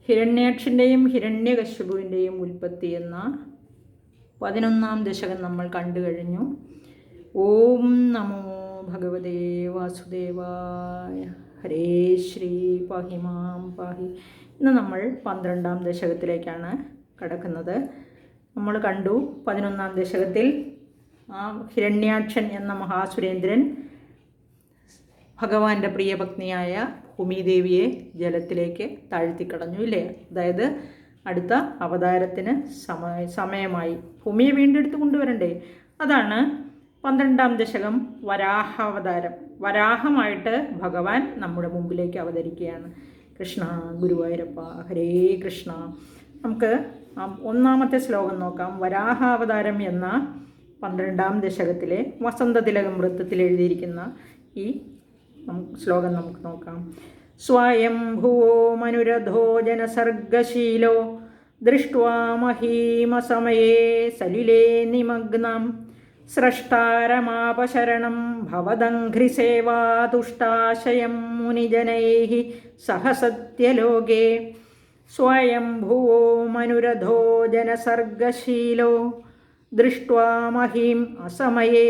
ഹിരണ്യാക്ഷൻ്റെയും ഹിരണ്യകശിപുവിൻ്റെയും ഉൽപ്പത്തി എന്ന 11-ാം ദശകം നമ്മൾ കണ്ടു കഴിഞ്ഞു. ഓം നമോ ഭഗവതേ വാസുദേവായ. ഹരേ ശ്രീ പാഹിമാം പാഹി. ഇന്ന് നമ്മൾ 12-ാം ദശകത്തിലേക്കാണ് കടക്കുന്നത്. നമ്മൾ കണ്ടു 11-ാം ദശകത്തിൽ ആ ഹിരണ്യാക്ഷൻ എന്ന മഹാസുരേന്ദ്രൻ ഭഗവാന്റെ പ്രിയപത്നിയായ ഭൂമിദേവിയെ ജലത്തിലേക്ക് താഴ്ത്തിക്കളഞ്ഞു, ഇല്ലേ? അതായത് അടുത്ത അവതാരത്തിന് സമയമായി. ഭൂമിയെ വീണ്ടെടുത്ത് കൊണ്ടുവരണ്ടേ? അതാണ് 12-ാം ദശകം വരാഹാവതാരം. വരാഹമായിട്ട് ഭഗവാൻ നമ്മുടെ മുമ്പിലേക്ക് അവതരിക്കുകയാണ്. കൃഷ്ണ ഗുരുവായൂരപ്പ ഹരേ കൃഷ്ണ. നമുക്ക് 1-ാമത്തെ ശ്ലോകം നോക്കാം. വരാഹാവതാരം എന്ന 12-ാം ദശകത്തിലെ വസന്തതിലകം വൃത്തത്തിൽ എഴുതിയിരിക്കുന്ന ഈ ശ്ലോകം നമുക്ക് നോക്കാം. സ്വയംഭുവോ മനുരഥോ ജനസർഗശീലോ ദൃഷ്ട്വാ മഹീമസമയേ സലിലേ നിമഗ്നം സ്രഷ്ടാരമാപശരണം ഭവദംഘ്രിസേവാതുഷ്ടാശയം മുനിജനൈഃ സഹ സത്യലോകേ. സ്വയംഭുവോ മനുരഥോ ജനസർഗശീലോ ദൃഷ്ട്വാ മഹീം അസമയേ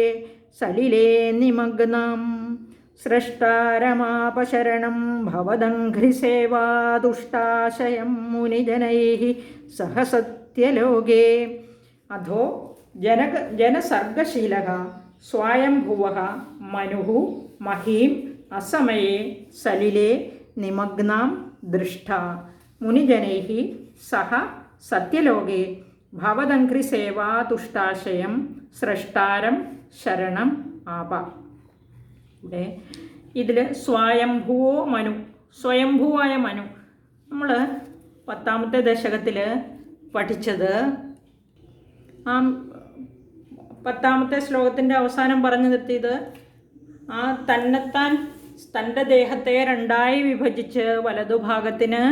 സലിലേ നിമഗ്നം സ്രഷ്ടാരമാപശരണം ഭവദംഘ്രിസേവാതുഷ്ടാശയം മുനിജനൈഃ സഹ സത്യലോകേ. അധോ ജനസർഗശീലഃ സ്വയംഭുവഃ മനുഃ മഹീം അസമയേ സലിലേ നിമഗ്നാം ദൃഷ്ടാ മുനിജനൈഃ സഹ സത്യലോകേ ഭവദംഘ്രിസേവാതുഷ്ടാശയം സ്രഷ്ടാരം ശരണം ആപ. ഇവിടെ ഇതിൽ സ്വയംഭുവോ മനു, സ്വയംഭുവായ മനു. നമ്മൾ 10-ാമത്തെ ദശകത്തിൽ പഠിച്ചത് ആ 10-ാമത്തെ ശ്ലോകത്തിൻ്റെ അവസാനം പറഞ്ഞു നിർത്തിയത് ആ തൻ്റെ ദേഹത്തെ രണ്ടായി വിഭജിച്ച് വലതുഭാഗത്തിന്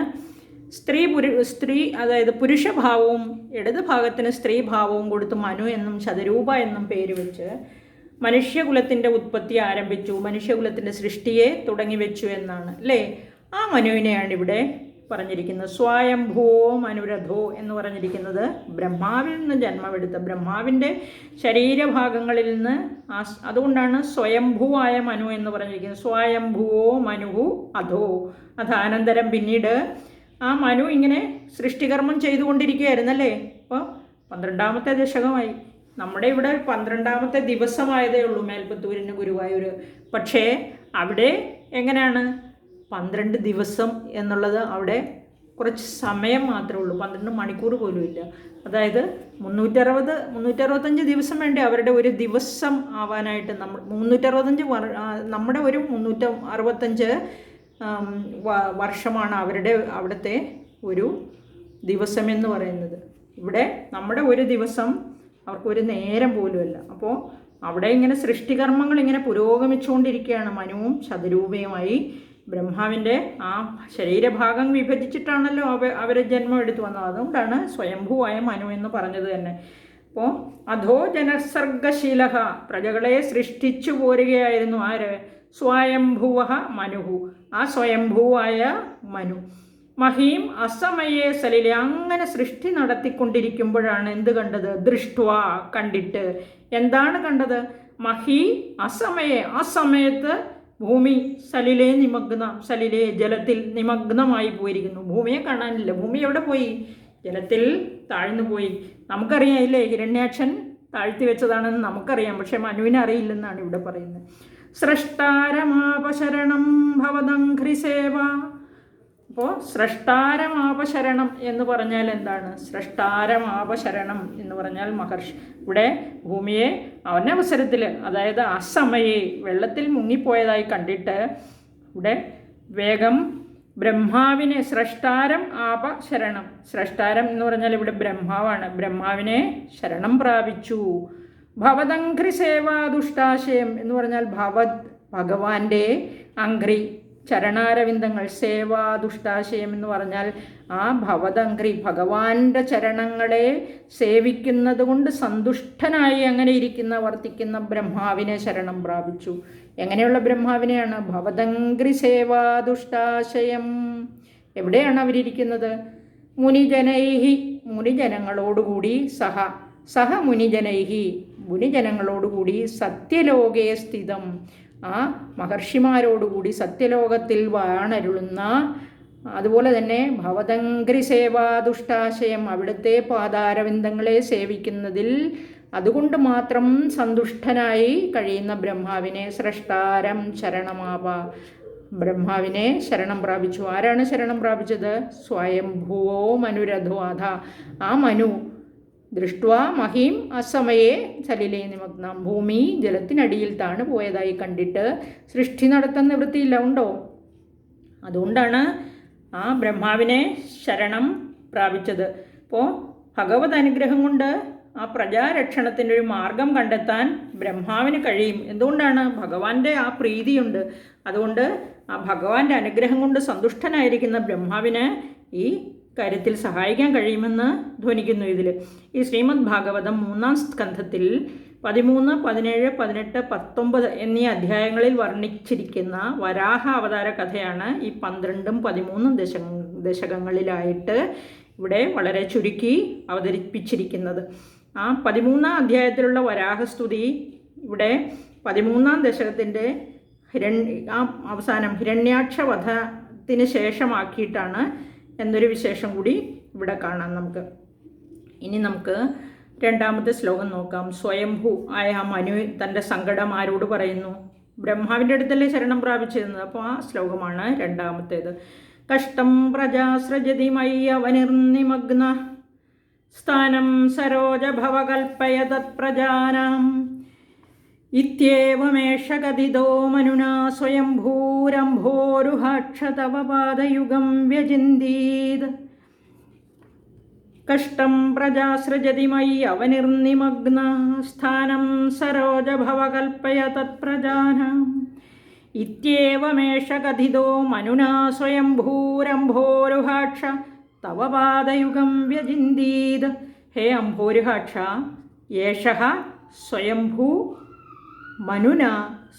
സ്ത്രീ അതായത് പുരുഷഭാവവും ഇടതുഭാഗത്തിന് സ്ത്രീഭാവവും കൊടുത്ത് മനു എന്നും ശതരൂപ എന്നും പേര് വെച്ച് മനുഷ്യകുലത്തിൻ്റെ ഉത്പത്തി ആരംഭിച്ചു, മനുഷ്യകുലത്തിൻ്റെ സൃഷ്ടിയെ തുടങ്ങി വെച്ചു എന്നാണ്, അല്ലേ? ആ മനുവിനെയാണ് ഇവിടെ പറഞ്ഞിരിക്കുന്നത്. സ്വയംഭുവോ മനുരഥോ എന്ന് പറഞ്ഞിരിക്കുന്നത് ബ്രഹ്മാവിൽ നിന്ന് ജന്മമെടുത്ത ബ്രഹ്മാവിൻ്റെ ശരീരഭാഗങ്ങളിൽ നിന്ന് അതുകൊണ്ടാണ് സ്വയംഭുവായ മനു എന്ന് പറഞ്ഞിരിക്കുന്നത്. സ്വയംഭുവോ മനുഹു അധോ. അതാനന്തരം പിന്നീട് ആ മനു ഇങ്ങനെ സൃഷ്ടികർമ്മം ചെയ്തുകൊണ്ടിരിക്കുകയായിരുന്നല്ലേ. അപ്പോൾ 12-ാമത്തെ ദശകമായി. നമ്മുടെ ഇവിടെ 12-ാമത്തെ ദിവസമായതേ ഉള്ളൂ മേൽപ്പത്തൂരിന് ഗുരുവായൂർ. പക്ഷേ അവിടെ എങ്ങനെയാണ് 12 ദിവസം എന്നുള്ളത്? അവിടെ കുറച്ച് സമയം മാത്രമേ ഉള്ളൂ, 12 മണിക്കൂർ പോലും ഇല്ല. അതായത് 365 ദിവസം വേണ്ടേ അവരുടെ ഒരു ദിവസം ആവാനായിട്ട്. 365 നമ്മുടെ ഒരു 365 വർഷമാണ് അവിടുത്തെ ഒരു ദിവസം എന്ന് പറയുന്നത്. ഇവിടെ നമ്മുടെ ഒരു ദിവസം അവർക്കൊരു നേരം പോലുമല്ല. അപ്പോൾ അവിടെ ഇങ്ങനെ സൃഷ്ടികർമ്മങ്ങൾ ഇങ്ങനെ പുരോഗമിച്ചുകൊണ്ടിരിക്കുകയാണ്. മനുവും ശതരൂപയുമായി ബ്രഹ്മാവിൻ്റെ ആ ശരീരഭാഗം വിഭജിച്ചിട്ടാണല്ലോ അവരെ ജന്മം എടുത്തു വന്നത്. അതുകൊണ്ടാണ് സ്വയംഭുവായ മനു എന്ന് പറഞ്ഞത് തന്നെ. അപ്പോൾ അധോ ജനസർഗശീലഃ, പ്രജകളെ സൃഷ്ടിച്ചു പോരുകയായിരുന്നു ആര്? സ്വയംഭുവഃ മനുഹു, ആ സ്വയംഭുവായ മനു. മഹീം അസമയേ സലിലെ, അങ്ങനെ സൃഷ്ടി നടത്തിക്കൊണ്ടിരിക്കുമ്പോഴാണ് എന്ത് കണ്ടത്? ദൃഷ്ട്വാ, കണ്ടിട്ട്. എന്താണ് കണ്ടത്? മഹീ അസമയേ, ആ സമയത്ത് ഭൂമി സലിലേ നിമഗ്നം, സലിലേ ജലത്തിൽ നിമഗ്നമായി പോയിരിക്കുന്നു. ഭൂമിയെ കാണാനില്ല. ഭൂമി എവിടെ പോയി? ജലത്തിൽ താഴ്ന്നു പോയി. നമുക്കറിയാം ഇല്ലേ, ഹിരണ്യാക്ഷൻ താഴ്ത്തി വെച്ചതാണെന്ന് നമുക്കറിയാം. പക്ഷെ മനുവിനെ അറിയില്ലെന്നാണ് ഇവിടെ പറയുന്നത്. സ്രഷ്ടാരമാപശരണം ഭവദംഘ്രിസേവ. അപ്പോൾ സ്രഷ്ടാരമാപശരണം എന്ന് പറഞ്ഞാൽ എന്താണ്? സ്രഷ്ടാരമാപശരണം എന്ന് പറഞ്ഞാൽ മഹർഷി ഇവിടെ ഭൂമിയെ അവനവസരത്തിൽ, അതായത് അസമയെ വെള്ളത്തിൽ മുങ്ങിപ്പോയതായി കണ്ടിട്ട് ഇവിടെ വേഗം ബ്രഹ്മാവിനെ സ്രഷ്ടാരം ആപശരണം, സ്രഷ്ടാരം എന്ന് പറഞ്ഞാൽ ഇവിടെ ബ്രഹ്മാവാണ്, ബ്രഹ്മാവിനെ ശരണം പ്രാപിച്ചു. ഭവദംഘ്രിസേവാതുഷ്ടാശയം എന്ന് പറഞ്ഞാൽ ഭഗവാന്റെ അംഘ്രി ചരണാരവിന്ദങ്ങൾ, സേവാദുഷ്ടാശയം എന്ന് പറഞ്ഞാൽ ആ ഭവദംഘ്രി ഭഗവാന്റെ ചരണങ്ങളെ സേവിക്കുന്നത് കൊണ്ട് സന്തുഷ്ടനായി അങ്ങനെ വർത്തിക്കുന്ന ബ്രഹ്മാവിനെ ശരണം പ്രാപിച്ചു. എങ്ങനെയുള്ള ബ്രഹ്മാവിനെയാണ്? ഭവദംഘ്രി സേവാദുഷ്ടാശയം. എവിടെയാണ് അവരിയ്ക്കുന്നത്? മുനിജനൈഹി മുനിജനങ്ങളോടുകൂടി സഹ മുനിജനൈഹി മുനിജനങ്ങളോടുകൂടി സത്യലോകേ സ്ഥിതം ആ മഹർഷിമാരോടുകൂടി സത്യലോകത്തിൽ വാണരുളുന്ന, അതുപോലെ തന്നെ ഭവതങ്കരി സേവാദുഷ്ടാശയം അവിടുത്തെ പാതാരവിന്ദങ്ങളെ സേവിക്കുന്നതിൽ അതുകൊണ്ട് മാത്രം സന്തുഷ്ടനായി കഴിയുന്ന ബ്രഹ്മാവിനെ സ്രഷ്ടാരം ശരണമാവ ബ്രഹ്മാവിനെ ശരണം പ്രാപിച്ചു. ആരാണ് ശരണം പ്രാപിച്ചത്? സ്വയംഭുവോ മനുരധ്വാധ ആ മനു ദൃഷ്ട്വാ മഹീം അസമയെ സലിലേ നിമഗ്നം ഭൂമി ജലത്തിനടിയിൽ താണ് പോയതായി കണ്ടിട്ട് സൃഷ്ടി നടത്താൻ നിവൃത്തിയില്ല, ഉണ്ടോ? അതുകൊണ്ടാണ് ആ ബ്രഹ്മാവിനെ ശരണം പ്രാപിച്ചത്. അപ്പോൾ ഭഗവത് അനുഗ്രഹം കൊണ്ട് ആ പ്രജാരക്ഷണത്തിൻ്റെ ഒരു മാർഗം കണ്ടെത്താൻ ബ്രഹ്മാവിന് കഴിയും. എന്തുകൊണ്ടാണ്? ഭഗവാന്റെ ആ പ്രീതിയുണ്ട്. അതുകൊണ്ട് ആ ഭഗവാന്റെ അനുഗ്രഹം കൊണ്ട് സന്തുഷ്ടനായിരിക്കുന്ന ബ്രഹ്മാവിന് ഈ കാര്യത്തിൽ സഹായിക്കാൻ കഴിയുമെന്ന് ധ്വനിക്കുന്നു ഇതിൽ. ഈ ശ്രീമദ് ഭാഗവതം 3-ാം സ്കന്ധത്തിൽ 13, 17, 18, 19 എന്നീ അധ്യായങ്ങളിൽ വർണ്ണിച്ചിരിക്കുന്ന വരാഹ അവതാര കഥയാണ് ഈ 12ഉം 13ഉം ദശകങ്ങളിലായിട്ട് ഇവിടെ വളരെ ചുരുക്കി അവതരിപ്പിച്ചിരിക്കുന്നത്. ആ 13ാം അധ്യായത്തിലുള്ള വരാഹസ്തുതി ഇവിടെ 13ാം ദശകത്തിൻ്റെ അവസാനം ഹിരണ്യാക്ഷവധത്തിന് ശേഷമാക്കിയിട്ടാണ് എന്നൊരു വിശേഷം കൂടി ഇവിടെ കാണാം നമുക്ക്. ഇനി നമുക്ക് രണ്ടാമത്തെ ശ്ലോകം നോക്കാം. സ്വയംഭൂ ആയ മനു തൻ്റെ സങ്കടം ആരോട് പറയുന്നു? ബ്രഹ്മാവിൻ്റെ അടുത്തല്ലേ ശരണം പ്രാപിച്ചിരുന്നത്. അപ്പോൾ ആ ശ്ലോകമാണ് രണ്ടാമത്തേത്. കഷ്ടം പ്രജാസൃജതി മയ്യവനിർനിമഗ്ന സ്ഥാനം സരോജഭവകൽപ്പയ തത്പ്രജാനാം ഇത്യേവമേഷ കഥിതോ മനുനാ സ്വയംഭൂരംഭോരുഹാക്ഷ തവ പാദയുഗം വ്യചിന്തീത്. കഷ്ടം പ്രജാസൃജതി മയ്യവനിർനിമഗ്ന സ്ഥാനം സരോജഭവകൽപ്പയ തത്പ്രജാനാം ഇത്യേവമേഷ കഥിതോ മനുനാ സ്വയംഭൂരംഭോരുഹാക്ഷ തവ പാദയുഗം വ്യചിന്തീത്. ഹേ അംഭോരുഹാക്ഷ, യേഷഃ സ്വയംഭൂ മനുനാ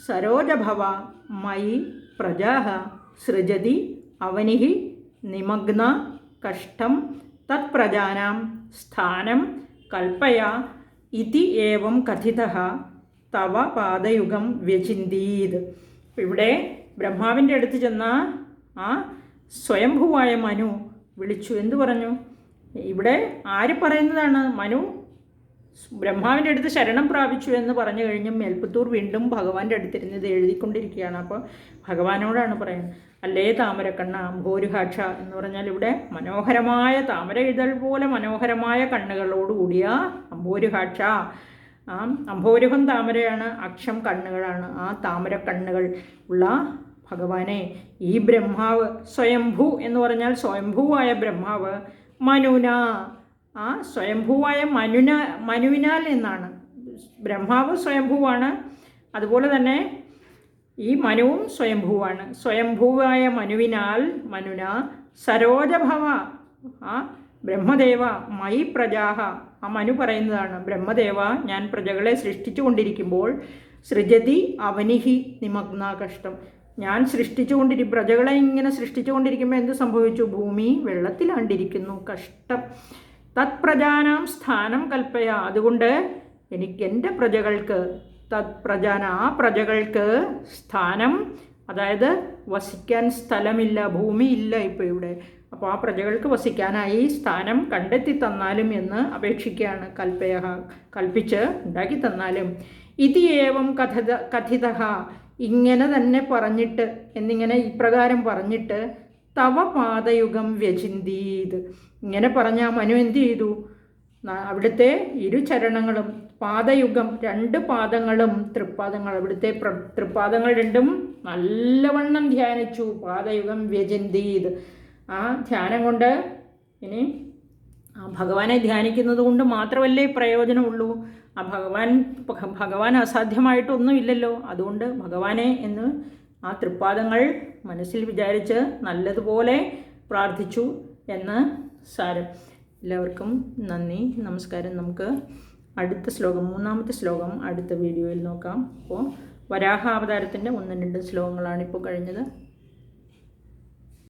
സരോജഭവ മയി പ്രജാഃ സൃജതി അവനിഃ നിമഗ്ന കഷ്ടം തത്പ്രജാനാം സ്ഥാനം കൽപ്പയ ഇതി ഏവം കഥിതഃ തവ പാദയുഗം വ്യചിന്തീത്. ഇവിടെ ബ്രഹ്മാവിൻ്റെ അടുത്ത് ചെന്ന ആ സ്വയംഭുവായ മനു വിളിച്ചു. എന്തു പറഞ്ഞു? ഇവിടെ ആര് പറയുന്നതാണ്? മനു ബ്രഹ്മാവിൻ്റെ അടുത്ത് ശരണം പ്രാപിച്ചു എന്ന് പറഞ്ഞു കഴിഞ്ഞ് മേൽപ്പത്തൂർ വീണ്ടും ഭഗവാന്റെ അടുത്തിരുന്ന് ഇത് എഴുതിക്കൊണ്ടിരിക്കുകയാണ്. അപ്പോൾ ഭഗവാനോടാണ് പറയുന്നത്. അല്ലേ താമരക്കണ്ണ അംഭോരുഹാക്ഷ എന്ന് പറഞ്ഞാൽ ഇവിടെ മനോഹരമായ താമര ഇതൾ പോലെ മനോഹരമായ കണ്ണുകളോടുകൂടിയ അംഭോരുഹാക്ഷ. ആ അംഭോരുഹം താമരയാണ്, അക്ഷം കണ്ണുകളാണ്. ആ താമര കണ്ണുകൾ ഉള്ള ഭഗവാനെ ഈ ബ്രഹ്മാവ് സ്വയംഭൂ എന്ന് പറഞ്ഞാൽ സ്വയംഭൂവായ ബ്രഹ്മാവ് മനുന ആ സ്വയംഭൂവായ മനുവിനാൽ നിന്നാണ്. ബ്രഹ്മാവ് സ്വയംഭൂവാണ്, അതുപോലെ തന്നെ ഈ മനുവും സ്വയംഭൂവാണ്. സ്വയംഭൂവായ മനുവിനാൽ മനുന സരോജഭവ ആ ബ്രഹ്മദേവ മയി പ്രജാഹ ആ മനു പറയുന്നതാണ്. ബ്രഹ്മദേവ, ഞാൻ പ്രജകളെ സൃഷ്ടിച്ചു കൊണ്ടിരിക്കുമ്പോൾ സൃജതി അവനിഹി നിമഗ്ന കഷ്ടം, ഞാൻ പ്രജകളെ ഇങ്ങനെ സൃഷ്ടിച്ചുകൊണ്ടിരിക്കുമ്പോൾ എന്ത് സംഭവിച്ചു? ഭൂമി വെള്ളത്തിലാണ്ടിരിക്കുന്നു, കഷ്ടം. തത്പ്രജാനാം സ്ഥാനം കൽപ്പയ, അതുകൊണ്ട് എനിക്ക് എൻ്റെ പ്രജകൾക്ക് തത്പ്രജാന ആ പ്രജകൾക്ക് സ്ഥാനം, അതായത് വസിക്കാൻ സ്ഥലമില്ല, ഭൂമിയില്ല ഇപ്പോൾ ഇവിടെ. അപ്പോൾ ആ പ്രജകൾക്ക് വസിക്കാനായി സ്ഥാനം കണ്ടെത്തി തന്നാലും എന്ന് അപേക്ഷിക്കുകയാണ്. കൽപ്പയ കൽപ്പിച്ച് ഉണ്ടാക്കി തന്നാലും. ഇത് ഏവം കഥിത ഇങ്ങനെ തന്നെ പറഞ്ഞിട്ട് എന്നിങ്ങനെ ഇപ്രകാരം പറഞ്ഞിട്ട് തവ പാദയുഗം വ്യചിന്തീത്. ഇങ്ങനെ പറഞ്ഞ മനു എന്ത് ചെയ്തു? അവിടുത്തെ ഇരുചരണങ്ങളും പാദയുഗം, 2 പാദങ്ങളും തൃപ്പാദങ്ങൾ, അവിടുത്തെ തൃപ്പാദങ്ങൾ രണ്ടും നല്ലവണ്ണം ധ്യാനിച്ചു. പാദയുഗം വ്യചിന്തീത്. ആ ധ്യാനം കൊണ്ട് ഇനി ആ ഭഗവാനെ ധ്യാനിക്കുന്നത് കൊണ്ട് മാത്രമല്ലേ പ്രയോജനമുള്ളൂ. ആ ഭഗവാൻ അസാധ്യമായിട്ടൊന്നുമില്ലല്ലോ. അതുകൊണ്ട് ഭഗവാനെ എന്ന് ആ തൃപ്പാദങ്ങൾ മനസ്സിൽ വിചാരിച്ച് നല്ലതുപോലെ പ്രാർത്ഥിച്ചു എന്ന് സാരം. എല്ലാവർക്കും നന്ദി, നമസ്കാരം. നമുക്ക് അടുത്ത ശ്ലോകം, 3ാമത്തെ ശ്ലോകം അടുത്ത വീഡിയോയിൽ നോക്കാം. അപ്പോൾ വരാഹാവതാരത്തിൻ്റെ 1-2 ശ്ലോകങ്ങളാണ് ഇപ്പോൾ കഴിഞ്ഞത്.